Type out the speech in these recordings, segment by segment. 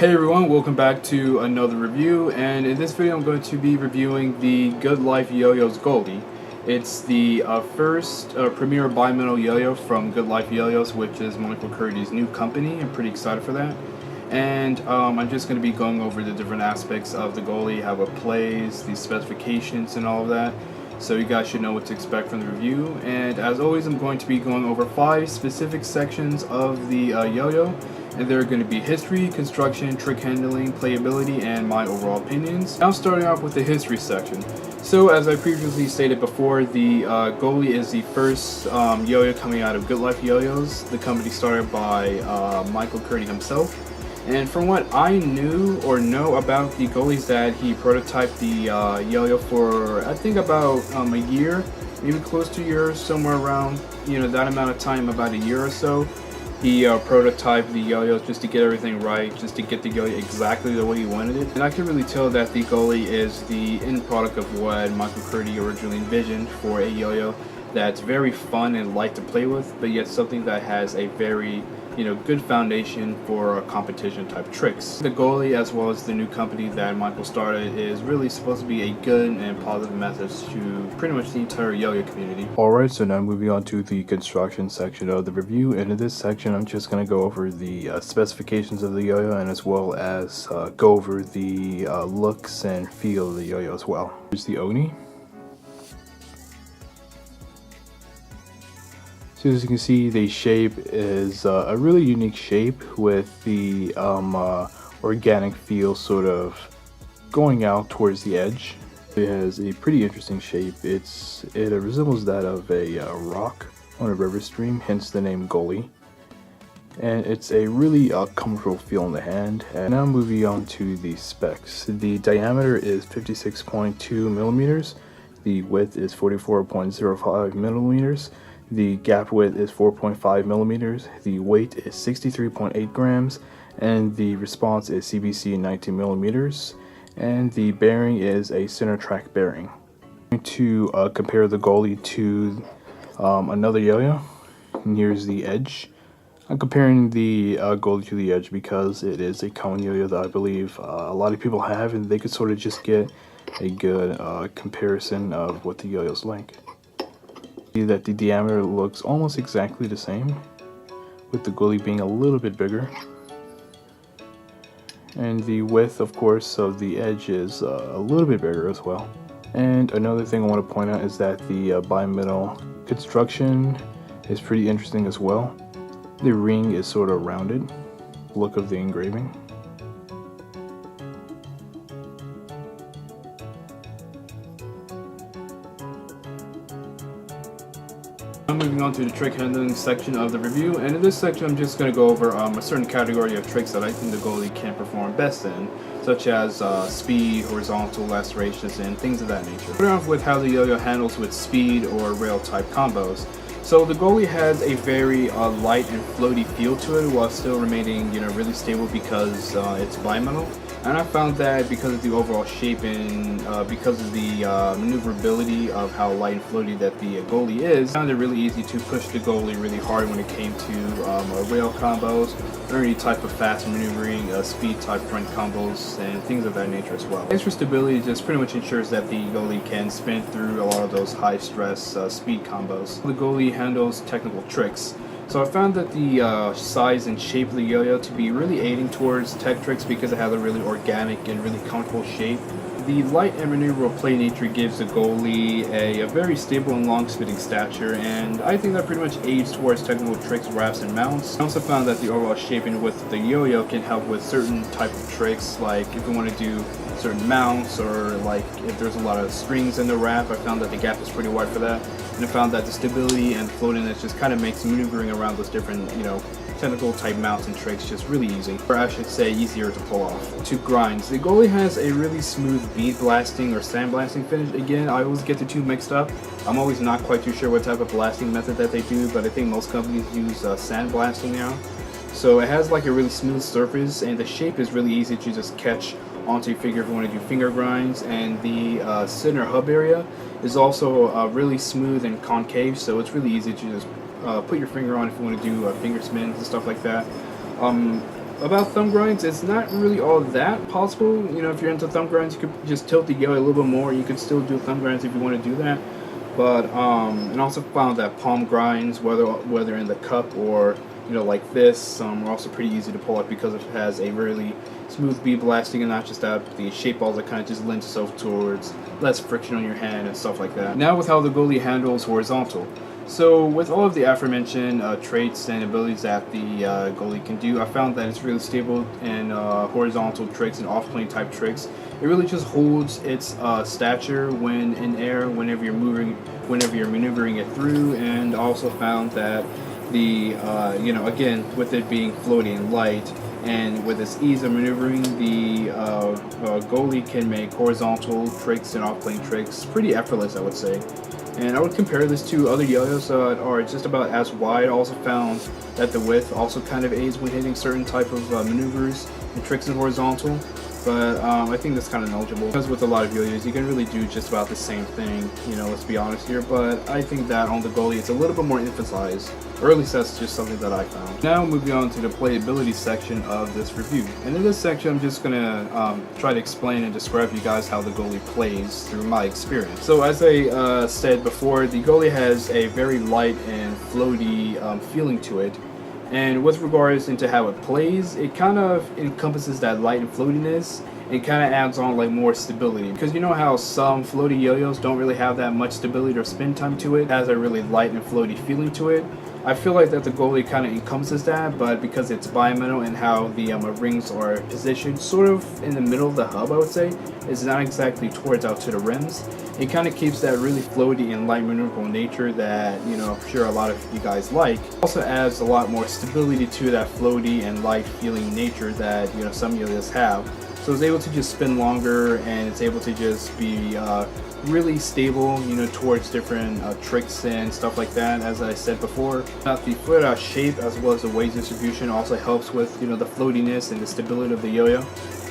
Hey everyone, welcome back to another review, and in this video I'm going to be reviewing the Goodlife Yo-Yo's Gully. It's the first premier bi-metal yo-yo from Goodlife Yo-Yos, which is Michael Curdy's new company. I'm pretty excited for that. And I'm just going to be going over the different aspects of the Gully, how it plays, the specifications and all of that. So you guys should know what to expect from the review. And as always, I'm going to be going over 5 specific sections of the yo-yo. And they're going to be history, construction, trick handling, playability, and my overall opinions. Now starting off with the history section. So as I previously stated before, the Gully is the first yo-yo coming out of Goodlife Yo-Yos, the company started by Michael Curdy himself. And from what I knew or know about the Gullys, that he prototyped the yo-yo for I think about a year, maybe close to a year, somewhere around that amount of time, about a year or so. He prototyped the yo-yos just to get everything right, just to get the yo-yo exactly the way he wanted it. And I can really tell that the Gully is the end product of what Michael Curdy originally envisioned for a yo-yo that's very fun and light to play with, but yet something that has a very good foundation for competition type tricks. The Gully, as well as the new company that Michael started, is really supposed to be a good and positive message to pretty much the entire yo-yo community. Alright, so now moving on to the construction section of the review, and in this section I'm just going to go over the specifications of the yo-yo, and as well as go over the looks and feel of the yo-yo as well. Here's the Oni. So as you can see, the shape is a really unique shape with the organic feel sort of going out towards the edge. It has a pretty interesting shape. It resembles that of a rock on a river stream, hence the name Gully. And it's a really comfortable feel in the hand. And now moving on to the specs. The diameter is 56.2 millimeters. The width is 44.05 millimeters. The gap width is 4.5 millimeters, the weight is 63.8 grams, and the response is CBC 19 millimeters, and the bearing is a center track bearing. I'm going to compare the Gully to another yo-yo, and here's the edge. I'm comparing the Gully to the edge because it is a common yo-yo that I believe a lot of people have, and they could sort of just get a good comparison of what the yo-yo's like. See that the diameter looks almost exactly the same, with the Gully being a little bit bigger, and the width, of course, of the edge is a little bit bigger as well. And another thing I want to point out is that the bi-metal construction is pretty interesting as well. The ring is sort of rounded, look of the engraving. I'm moving on to the trick handling section of the review, and in this section I'm just going to go over a certain category of tricks that I think the Gully can perform best in, such as speed, horizontal lacerations, and things of that nature. Starting off with how the yo-yo handles with speed or rail type combos. So the Gully has a very light and floaty feel to it while still remaining really stable because it's bi-metal. And I found that because of the overall shape and because of the maneuverability of how light and floaty that the Gully is, I found it really easy to push the Gully really hard when it came to rail combos or any type of fast maneuvering, speed type front combos, and things of that nature as well. Extra stability just pretty much ensures that the Gully can spin through a lot of those high stress speed combos. The Gully handles technical tricks. So I found that the size and shape of the yo-yo to be really aiding towards tech tricks because it has a really organic and really comfortable shape. The light and maneuverable play nature gives the Gully a very stable and long spinning stature, and I think that pretty much aids towards technical tricks, wraps, and mounts. I also found that the overall shaping with the yo-yo can help with certain type of tricks, like if you want to do certain mounts, or like if there's a lot of strings in the wrap. I found that the gap is pretty wide for that, and I found that the stability and floatiness just kind of makes maneuvering around those different technical type mounts and tricks just really easy, or I should say easier to pull off. To grinds, the Gully has a really smooth bead blasting or sand blasting finish. Again, I always get the two mixed up. I'm always not quite too sure what type of blasting method that they do, but I think most companies use sand blasting now. So it has like a really smooth surface, and the shape is really easy to just catch onto your finger if you want to do finger grinds, and the center hub area is also really smooth and concave, so it's really easy to just put your finger on if you want to do finger spins and stuff like that. about thumb grinds, it's not really all that possible. You know, if you're into thumb grinds, you could just tilt the yo-yo a little bit more. You could still do thumb grinds if you want to do that. But and also found that palm grinds, whether in the cup or like this, are also pretty easy to pull up because it has a really smooth bead blasting, and not just that, the shape balls that kind of just lend itself towards less friction on your hand and stuff like that. Now with how the Gully handles horizontal. So with all of the aforementioned traits and abilities that the Gully can do, I found that it's really stable in horizontal tricks and off-plane type tricks. It really just holds its stature when in air, whenever you're maneuvering it through, and also found that the again, with it being floaty and light, and with its ease of maneuvering, the Gully can make horizontal tricks and off-plane tricks pretty effortless, I would say. And I would compare this to other yo-yos that are just about as wide. I also found that the width also kind of aids when hitting certain type of maneuvers and tricks in horizontal. But I think that's kind of knowledgeable, because with a lot of yo-yos you can really do just about the same thing, let's be honest here. But I think that on the Gully it's a little bit more emphasized, or at least that's just something that I found. Now moving on to the playability section of this review, and in this section I'm just gonna try to explain and describe to you guys how the Gully plays through my experience. So as I said before, the Gully has a very light and floaty feeling to it. And with regards into how it plays, it kind of encompasses that light and floatiness. It kind of adds on like more stability, because you know how some floaty yo-yos don't really have that much stability or spin time to it. It has a really light and floaty feeling to it. I feel like that the Gully kind of encompasses that, but because it's bimetal and how the rings are positioned sort of in the middle of the hub, I would say, it's not exactly towards out to the rims. It kind of keeps that really floaty and light maneuverable nature that, I'm sure a lot of you guys like. Also adds a lot more stability to that floaty and light feeling nature that, some yo-yos have. So it's able to just spin longer, and it's able to just be really stable, towards different tricks and stuff like that. As I said before, the flat shape as well as the weight distribution also helps with the floatiness and the stability of the yo-yo.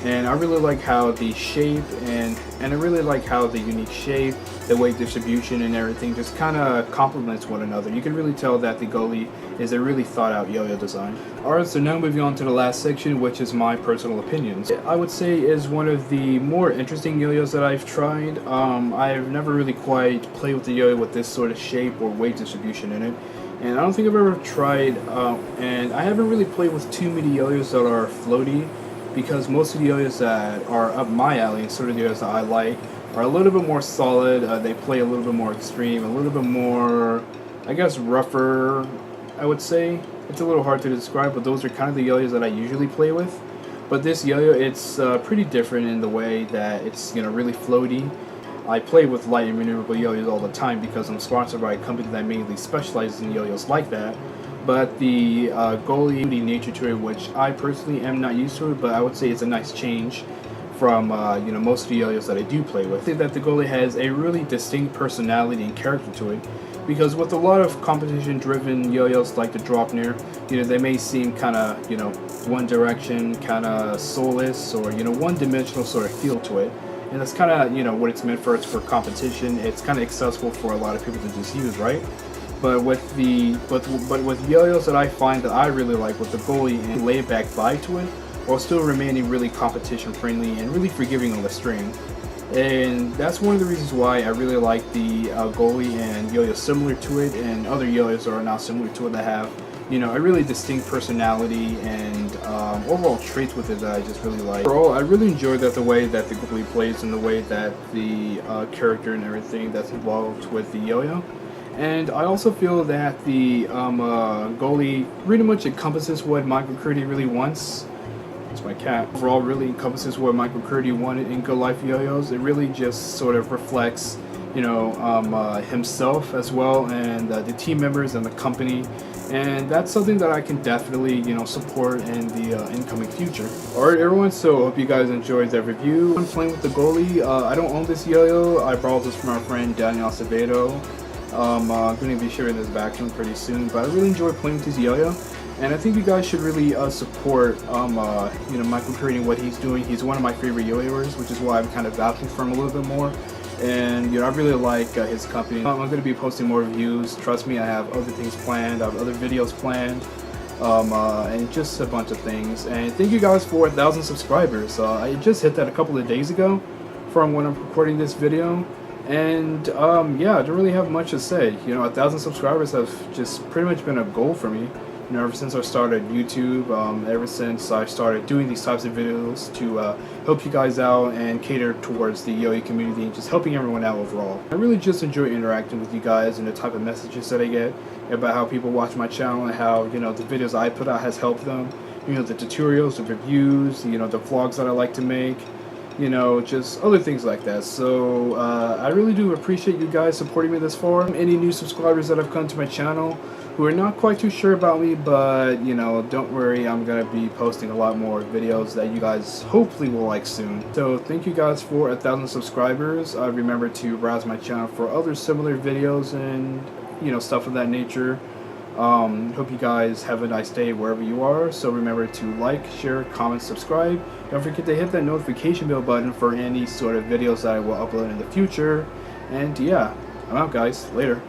And I really like how the shape and I really like how the unique shape, the weight distribution and everything just kind of complements one another. You can really tell that the Gully is a really thought out yo-yo design. Alright, so now moving on to the last section, which is my personal opinions. I would say is one of the more interesting yo-yos that I've tried. I've never really quite played with the yo-yo with this sort of shape or weight distribution in it. And I don't think I've ever tried, and I haven't really played with too many yo-yos that are floaty, because most of the yo-yos that are up my alley, and sort of the yo-yos that I like, are a little bit more solid. They play a little bit more extreme, a little bit more, I guess, rougher, I would say. It's a little hard to describe, but those are kind of the yo-yos that I usually play with. But this yo-yo, it's pretty different in the way that it's really floaty. I play with light and maneuverable yo-yos all the time because I'm sponsored by a company that mainly specializes in yo-yos like that. But the Gully nature to it, which I personally am not used to it, but I would say it's a nice change from most of the yo-yos that I do play with. I think that the Gully has a really distinct personality and character to it, because with a lot of competition-driven yo-yos like the drop near, they may seem kind of one direction, kind of soulless, or one-dimensional sort of feel to it. And that's kind of what it's meant for. It's for competition. It's kind of accessible for a lot of people to just use, right? But with with yo-yos that I find that I really like with the Gully and laid back vibe to it, while still remaining really competition friendly and really forgiving on the string. And that's one of the reasons why I really like the Gully and yo-yos similar to it, and other yo-yos that are not similar to it that have a really distinct personality and overall traits with it that I just really like. Overall, I really enjoyed the way that the Gully plays and the way that the character and everything that's involved with the yo-yo. And I also feel that the Gully pretty much encompasses what Michael Curdy really wants. It's my cat. Overall, really encompasses what Michael Curdy wanted in Goodlife yo-yos. It really just sort of reflects, himself as well, and the team members and the company. And that's something that I can definitely, support in the incoming future. Alright everyone, so I hope you guys enjoyed that review. I'm playing with the Gully. I don't own this yo-yo. I borrowed this from our friend Daniel Acevedo. I'm going to be sharing this back to him pretty soon, but I really enjoy playing with this yo-yo. And I think you guys should really support, Michael Curdy and what he's doing. He's one of my favorite yo-yoers, which is why I'm kind of vouching for him a little bit more. And I really like his company. I'm going to be posting more reviews. Trust me, I have other things planned. I have other videos planned. and just a bunch of things. And thank you guys for 1,000 subscribers. I just hit that a couple of days ago from when I'm recording this video. And yeah, I don't really have much to say. You know, 1,000 subscribers have just pretty much been a goal for me. You know, ever since I started YouTube, ever since I started doing these types of videos to help you guys out and cater towards the Yo-Yo community and just helping everyone out overall. I really just enjoy interacting with you guys and the type of messages that I get about how people watch my channel and how, you know, the videos I put out has helped them. You know, the tutorials, the reviews, you know, the vlogs that I like to make. You know, just other things like that. So I really do appreciate you guys supporting me this far. Any new subscribers that have come to my channel who are not quite too sure about me, but you know, don't worry, I'm gonna be posting a lot more videos that you guys hopefully will like soon. So thank you guys for 1,000 subscribers. Remember to browse my channel for other similar videos and, you know, stuff of that nature. Hope you guys have a nice day wherever you are. So remember to like, share, comment, subscribe. Don't forget to hit that notification bell button for any sort of videos that I will upload in the future. And yeah, I'm out guys. Later.